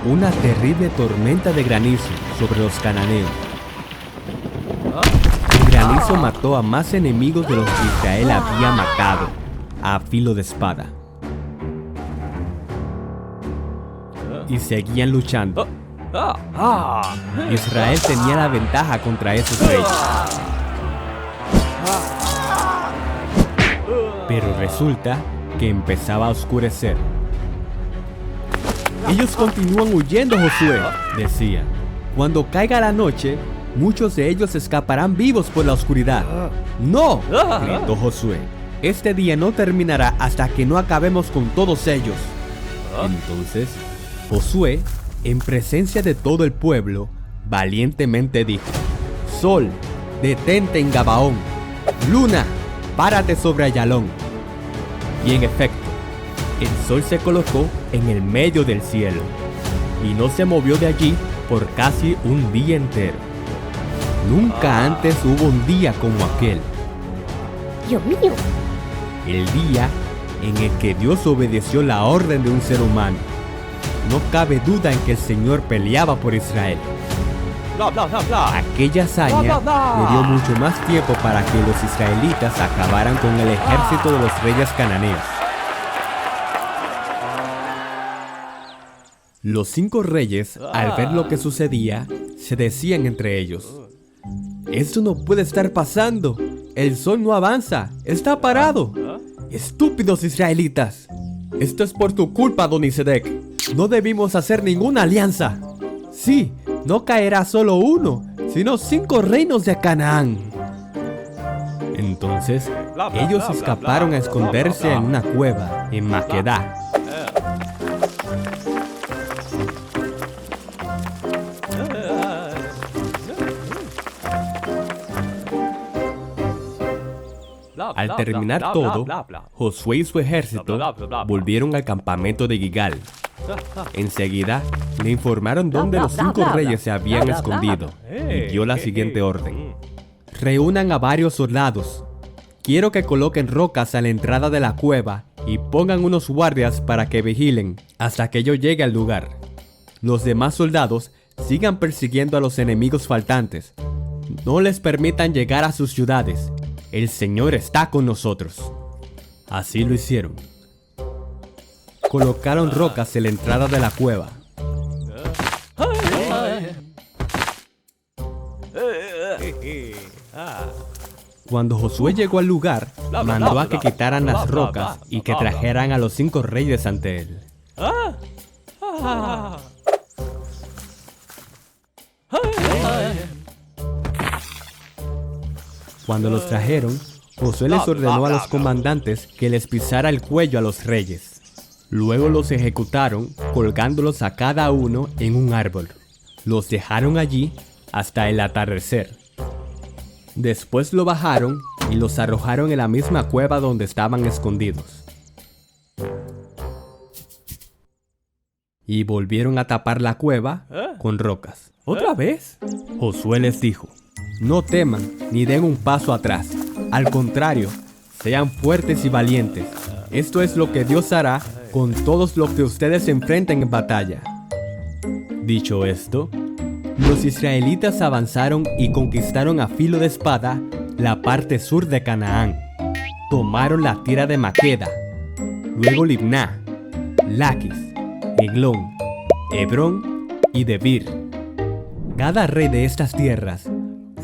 una terrible tormenta de granizo sobre los cananeos. El granizo mató a más enemigos de los que Israel había matado a filo de espada. Y seguían luchando. Israel tenía la ventaja contra esos reyes. Pero resulta que empezaba a oscurecer. Ellos continúan huyendo, Josué, decían. Cuando caiga la noche, muchos de ellos escaparán vivos por la oscuridad. ¡No!, gritó Josué. Este día no terminará hasta que no acabemos con todos ellos. Entonces, Josué, en presencia de todo el pueblo, valientemente dijo: Sol, detente en Gabaón. Luna, párate sobre Ayalón. Y en efecto, el sol se colocó en el medio del cielo y no se movió de allí por casi un día entero. Nunca antes hubo un día como aquel. Dios mío. El día en el que Dios obedeció la orden de un ser humano. No cabe duda en que el Señor peleaba por Israel. Aquella hazaña le dio mucho más tiempo para que los israelitas acabaran con el ejército de los reyes cananeos. Los 5 reyes, al ver lo que sucedía, se decían entre ellos: «Esto no puede estar pasando. El sol no avanza, está parado. ¡Estúpidos israelitas! Esto es por tu culpa, Adonisedec. No debimos hacer ninguna alianza. Sí, no caerá solo uno, sino 5 reinos de Canaán». Entonces, ellos escaparon a esconderse en una cueva en Maquedá. Al terminar todo, Josué y su ejército volvieron al campamento de Gilgal. Enseguida, le informaron dónde los 5 reyes se habían escondido y dio la siguiente orden: reúnan a varios soldados. Quiero que coloquen rocas a la entrada de la cueva y pongan unos guardias para que vigilen hasta que yo llegue al lugar. Los demás soldados sigan persiguiendo a los enemigos faltantes. No les permitan llegar a sus ciudades. El Señor está con nosotros. Así lo hicieron. Colocaron rocas en la entrada de la cueva. Cuando Josué llegó al lugar, mandó a que quitaran las rocas y que trajeran a los 5 reyes ante él. Cuando los trajeron, Josué les ordenó a los comandantes que les pisara el cuello a los reyes. Luego los ejecutaron, colgándolos a cada uno en un árbol. Los dejaron allí hasta el atardecer. Después lo bajaron y los arrojaron en la misma cueva donde estaban escondidos. Y volvieron a tapar la cueva con rocas. ¿Otra vez? Josué les dijo: no teman ni den un paso atrás. Al contrario, sean fuertes y valientes. Esto es lo que Dios hará con todos los que ustedes se enfrenten en batalla. Dicho esto, los israelitas avanzaron y conquistaron a filo de espada la parte sur de Canaán. Tomaron la tierra de Maqueda, luego Libná, Laquis, Eglón, Hebrón y Debir. Cada rey de estas tierras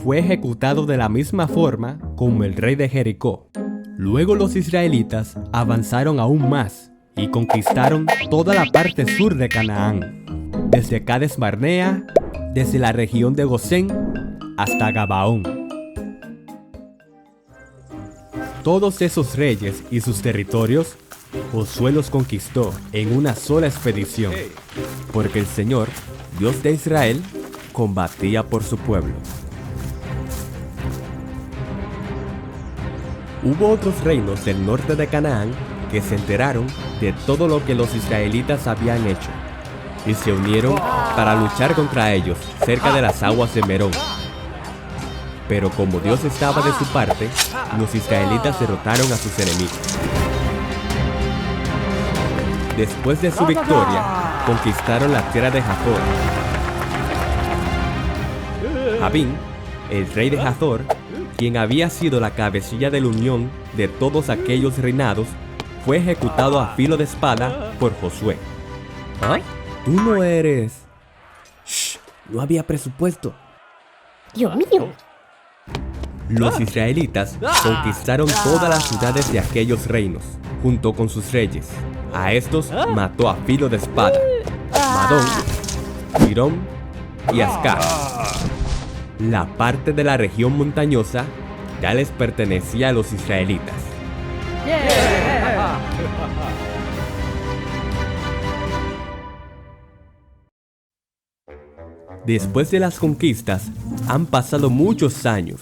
fue ejecutado de la misma forma como el rey de Jericó. Luego los israelitas avanzaron aún más y conquistaron toda la parte sur de Canaán, desde Cades Barnea, desde la región de Gosén hasta Gabaón. Todos esos reyes y sus territorios, Josué los conquistó en una sola expedición, porque el Señor, Dios de Israel, combatía por su pueblo. Hubo otros reinos del norte de Canaán que se enteraron de todo lo que los israelitas habían hecho y se unieron para luchar contra ellos cerca de las aguas de Merón. Pero como Dios estaba de su parte, los israelitas derrotaron a sus enemigos. Después de su victoria, conquistaron la tierra de Hazor. Jabín, el rey de Hazor, quien había sido la cabecilla de la unión de todos aquellos reinados, fue ejecutado a filo de espada por Josué. ¿Ah? Tú no eres... Shh, no había presupuesto. Dios mío. Los israelitas conquistaron todas las ciudades de aquellos reinos, junto con sus reyes. A estos mató a filo de espada. Madón, Tirón, y Ascar. La parte de la región montañosa ya les pertenecía a los israelitas. Después de las conquistas, han pasado muchos años.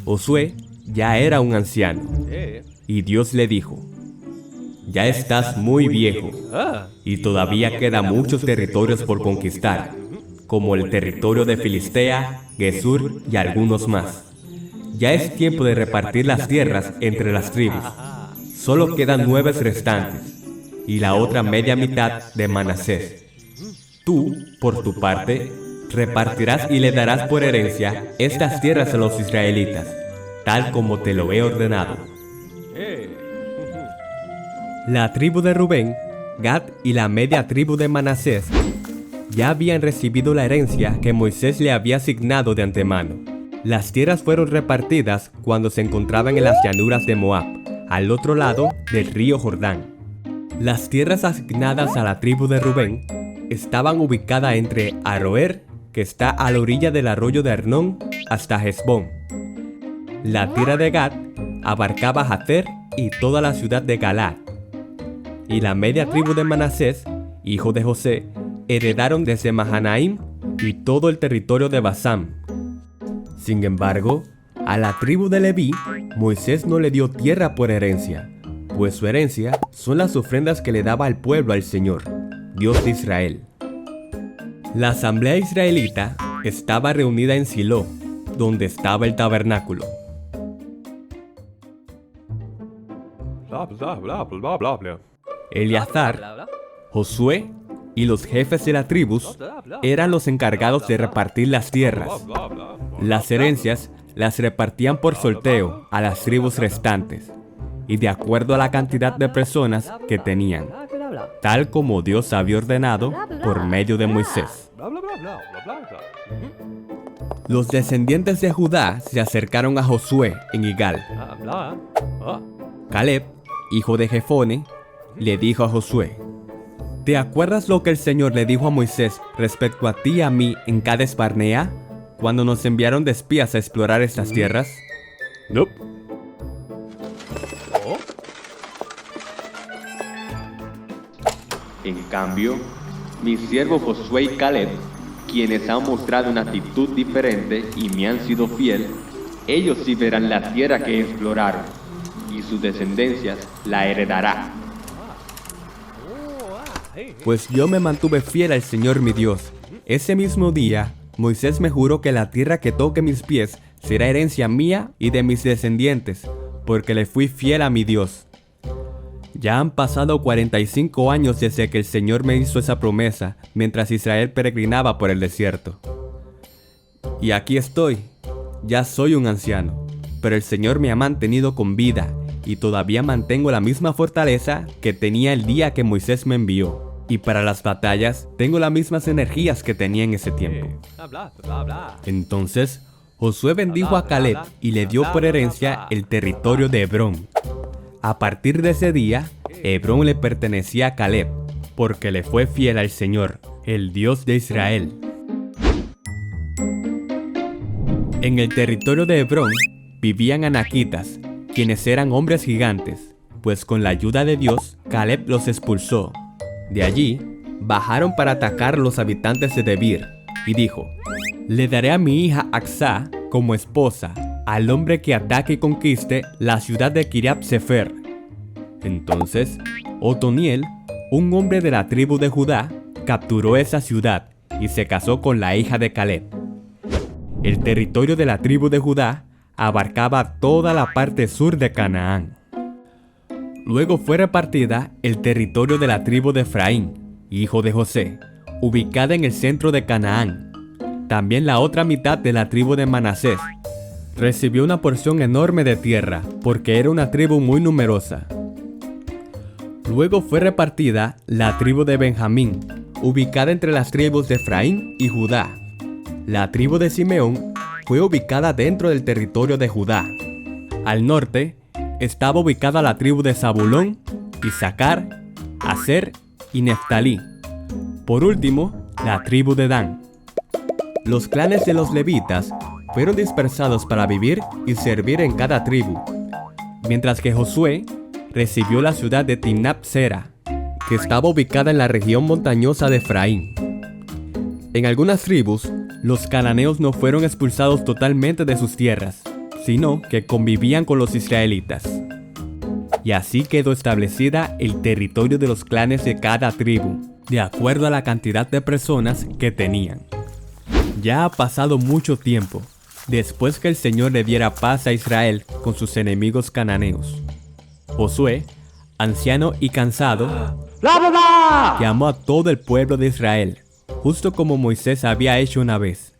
Josué ya era un anciano, y Dios le dijo: ya estás muy viejo, y todavía quedan muchos territorios por conquistar, como el territorio de Filistea, Gesur y algunos más. Ya es tiempo de repartir las tierras entre las tribus. Solo quedan 9 restantes, y la otra media mitad de Manasés. Tú, por tu parte, repartirás y le darás por herencia estas tierras a los israelitas, tal como te lo he ordenado. La tribu de Rubén, Gad y la media tribu de Manasés ya habían recibido la herencia que Moisés le había asignado de antemano. Las tierras fueron repartidas cuando se encontraban en las llanuras de Moab, al otro lado del río Jordán. Las tierras asignadas a la tribu de Rubén estaban ubicadas entre Aroer, que está a la orilla del arroyo de Arnón, hasta Hesbón. La tierra de Gad abarcaba Jazer y toda la ciudad de Galaad. Y la media tribu de Manasés, hijo de José, heredaron desde Mahanaim y todo el territorio de Basán. Sin embargo, a la tribu de Leví, Moisés no le dio tierra por herencia, pues su herencia son las ofrendas que le daba al pueblo al Señor, Dios de Israel. La asamblea israelita estaba reunida en Silo, donde estaba el tabernáculo. Eleazar, Josué y los jefes de las tribus eran los encargados de repartir las tierras. Las herencias las repartían por sorteo a las tribus restantes y de acuerdo a la cantidad de personas que tenían, tal como Dios había ordenado por medio de Moisés. Los descendientes de Judá se acercaron a Josué en Igal. Caleb, hijo de Jefone, le dijo a Josué: ¿te acuerdas lo que el Señor le dijo a Moisés respecto a ti y a mí en Cades Barnea, cuando nos enviaron de espías a explorar estas tierras? No. En cambio, mis siervos Josué y Caleb, quienes han mostrado una actitud diferente y me han sido fiel, ellos sí verán la tierra que exploraron, y sus descendencias la heredará. Pues yo me mantuve fiel al Señor mi Dios. Ese mismo día, Moisés me juró que la tierra que toque mis pies será herencia mía y de mis descendientes, porque le fui fiel a mi Dios. Ya han pasado 45 años desde que el Señor me hizo esa promesa, mientras Israel peregrinaba por el desierto. Y aquí estoy. Ya soy un anciano, pero el Señor me ha mantenido con vida, y todavía mantengo la misma fortaleza que tenía el día que Moisés me envió. Y para las batallas, tengo las mismas energías que tenía en ese tiempo. Entonces, Josué bendijo a Caleb y le dio por herencia el territorio de Hebrón. A partir de ese día, Hebrón le pertenecía a Caleb, porque le fue fiel al Señor, el Dios de Israel. En el territorio de Hebrón vivían anaquitas, quienes eran hombres gigantes, pues con la ayuda de Dios, Caleb los expulsó. De allí, bajaron para atacar a los habitantes de Debir, y dijo: le daré a mi hija Acsá como esposa al hombre que ataque y conquiste la ciudad de Kiriat Sefer. Entonces, Otoniel, un hombre de la tribu de Judá, capturó esa ciudad y se casó con la hija de Caleb. El territorio de la tribu de Judá abarcaba toda la parte sur de Canaán. Luego fue repartida el territorio de la tribu de Efraín, hijo de José, ubicada en el centro de Canaán. También la otra mitad de la tribu de Manasés recibió una porción enorme de tierra, porque era una tribu muy numerosa. Luego fue repartida la tribu de Benjamín, ubicada entre las tribus de Efraín y Judá. La tribu de Simeón fue ubicada dentro del territorio de Judá. Al norte estaba ubicada la tribu de Zabulón, Isaacar, Aser y Neftalí. Por último, la tribu de Dan. Los clanes de los levitas fueron dispersados para vivir y servir en cada tribu, mientras que Josué recibió la ciudad de Timnat-Sera, que estaba ubicada en la región montañosa de Efraín. En algunas tribus, los cananeos no fueron expulsados totalmente de sus tierras, sino que convivían con los israelitas. Y así quedó establecida el territorio de los clanes de cada tribu, de acuerdo a la cantidad de personas que tenían. Ya ha pasado mucho tiempo, después que el Señor le diera paz a Israel con sus enemigos cananeos. Josué, anciano y cansado, llamó a todo el pueblo de Israel, justo como Moisés había hecho una vez.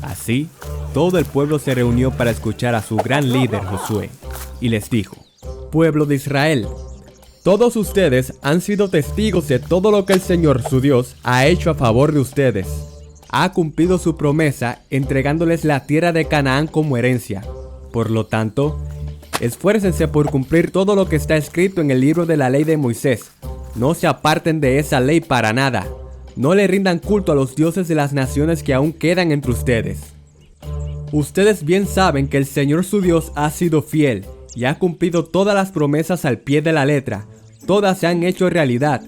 Así, todo el pueblo se reunió para escuchar a su gran líder Josué, y les dijo: Pueblo de Israel, todos ustedes han sido testigos de todo lo que el Señor, su Dios, ha hecho a favor de ustedes. Ha cumplido su promesa entregándoles la tierra de Canaán como herencia. Por lo tanto, esfuércense por cumplir todo lo que está escrito en el libro de la ley de Moisés. No se aparten de esa ley para nada. No le rindan culto a los dioses de las naciones que aún quedan entre ustedes. Ustedes bien saben que el Señor su Dios ha sido fiel y ha cumplido todas las promesas al pie de la letra. Todas se han hecho realidad.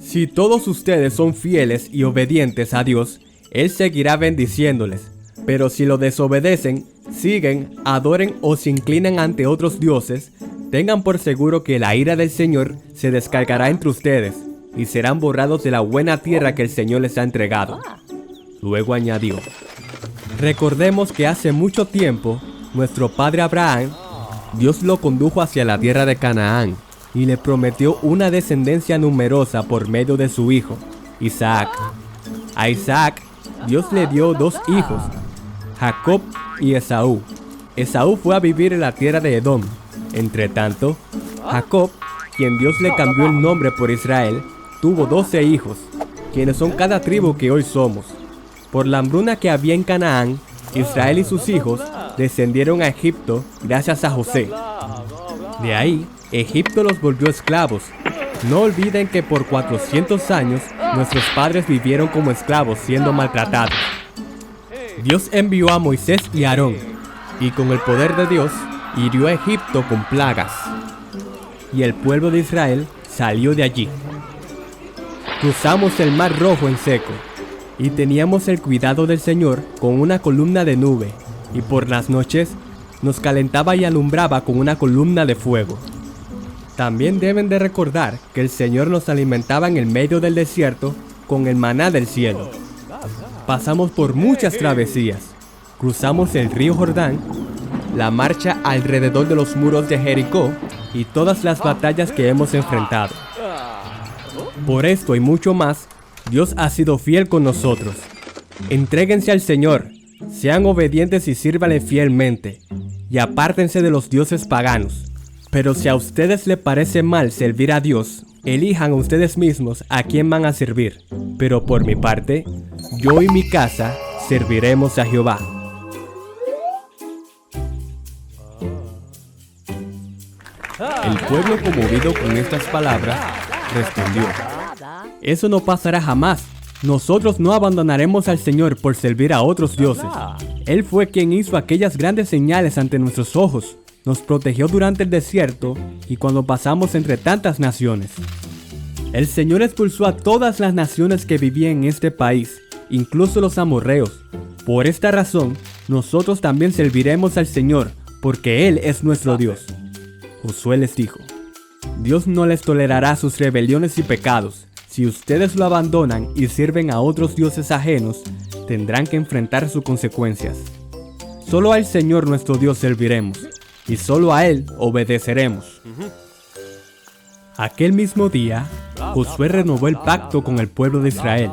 Si todos ustedes son fieles y obedientes a Dios, Él seguirá bendiciéndoles. Pero si lo desobedecen, siguen, adoren o se inclinan ante otros dioses, tengan por seguro que la ira del Señor se descargará entre ustedes y serán borrados de la buena tierra que el Señor les ha entregado. Luego añadió: recordemos que hace mucho tiempo, nuestro padre Abraham, Dios lo condujo hacia la tierra de Canaán y le prometió una descendencia numerosa por medio de su hijo, Isaac. A Isaac, Dios le dio 2 hijos, Jacob y Esaú. Esaú fue a vivir en la tierra de Edom. Entre tanto, Jacob, quien Dios le cambió el nombre por Israel, tuvo 12 hijos, quienes son cada tribu que hoy somos. Por la hambruna que había en Canaán, Israel y sus hijos descendieron a Egipto gracias a José. De ahí, Egipto los volvió esclavos. No olviden que por 400 años nuestros padres vivieron como esclavos siendo maltratados. Dios envió a Moisés y a Aarón, y con el poder de Dios hirió a Egipto con plagas. Y el pueblo de Israel salió de allí. Cruzamos el Mar Rojo en seco, y teníamos el cuidado del Señor con una columna de nube, y por las noches nos calentaba y alumbraba con una columna de fuego. También deben de recordar que el Señor nos alimentaba en el medio del desierto con el maná del cielo. Pasamos por muchas travesías. Cruzamos el río Jordán, la marcha alrededor de los muros de Jericó y todas las batallas que hemos enfrentado. Por esto y mucho más, Dios ha sido fiel con nosotros. Entréguense al Señor, sean obedientes y sírvanle fielmente, y apártense de los dioses paganos. Pero si a ustedes les parece mal servir a Dios, elijan a ustedes mismos a quién van a servir. Pero por mi parte, yo y mi casa serviremos a Jehová. El pueblo, conmovido con estas palabras, respondió: eso no pasará jamás. Nosotros no abandonaremos al Señor por servir a otros dioses. Él fue quien hizo aquellas grandes señales ante nuestros ojos. Nos protegió durante el desierto y cuando pasamos entre tantas naciones. El Señor expulsó a todas las naciones que vivían en este país, incluso los amorreos. Por esta razón, nosotros también serviremos al Señor, porque Él es nuestro Dios. Josué les dijo: Dios no les tolerará sus rebeliones y pecados. Si ustedes lo abandonan y sirven a otros dioses ajenos, tendrán que enfrentar sus consecuencias. Solo al Señor nuestro Dios serviremos, y solo a Él obedeceremos. Aquel mismo día, Josué renovó el pacto con el pueblo de Israel,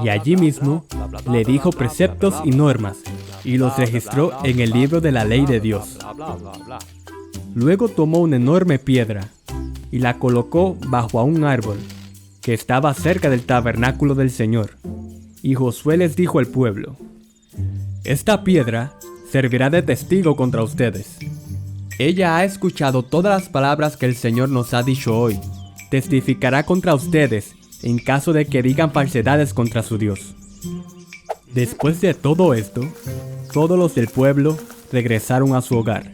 y allí mismo le dijo preceptos y normas, y los registró en el libro de la ley de Dios. Luego tomó una enorme piedra, y la colocó bajo a un árbol, que estaba cerca del tabernáculo del Señor. Y Josué les dijo al pueblo: esta piedra servirá de testigo contra ustedes. Ella ha escuchado todas las palabras que el Señor nos ha dicho hoy. Testificará contra ustedes en caso de que digan falsedades contra su Dios. Después de todo esto, todos los del pueblo regresaron a su hogar.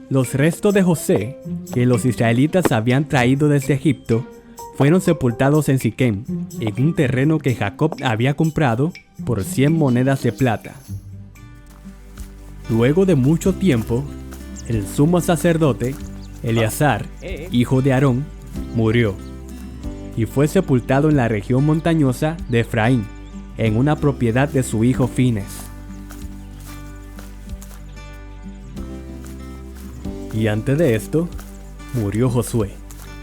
Los restos de José, que los israelitas habían traído desde Egipto, fueron sepultados en Siquem, en un terreno que Jacob había comprado por 100 monedas de plata. Luego de mucho tiempo, el sumo sacerdote, Eleazar, hijo de Aarón, murió y fue sepultado en la región montañosa de Efraín, en una propiedad de su hijo Fines. Y antes de esto, murió Josué,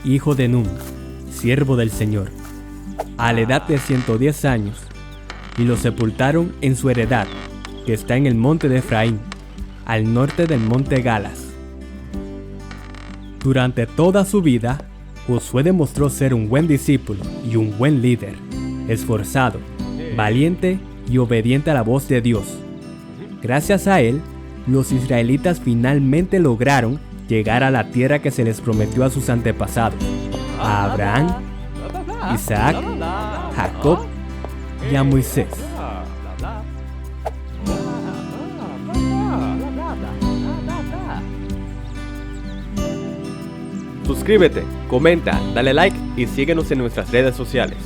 hijo de Nun, siervo del Señor, a la edad de 110 años, y lo sepultaron en su heredad, que está en el monte de Efraín, al norte del monte Galas. Durante toda su vida, Josué demostró ser un buen discípulo y un buen líder, esforzado, valiente y obediente a la voz de Dios. Gracias a él, los israelitas finalmente lograron llegar a la tierra que se les prometió a sus antepasados, a Abraham, Isaac, Jacob y a Moisés. Suscríbete, comenta, dale like y síguenos en nuestras redes sociales.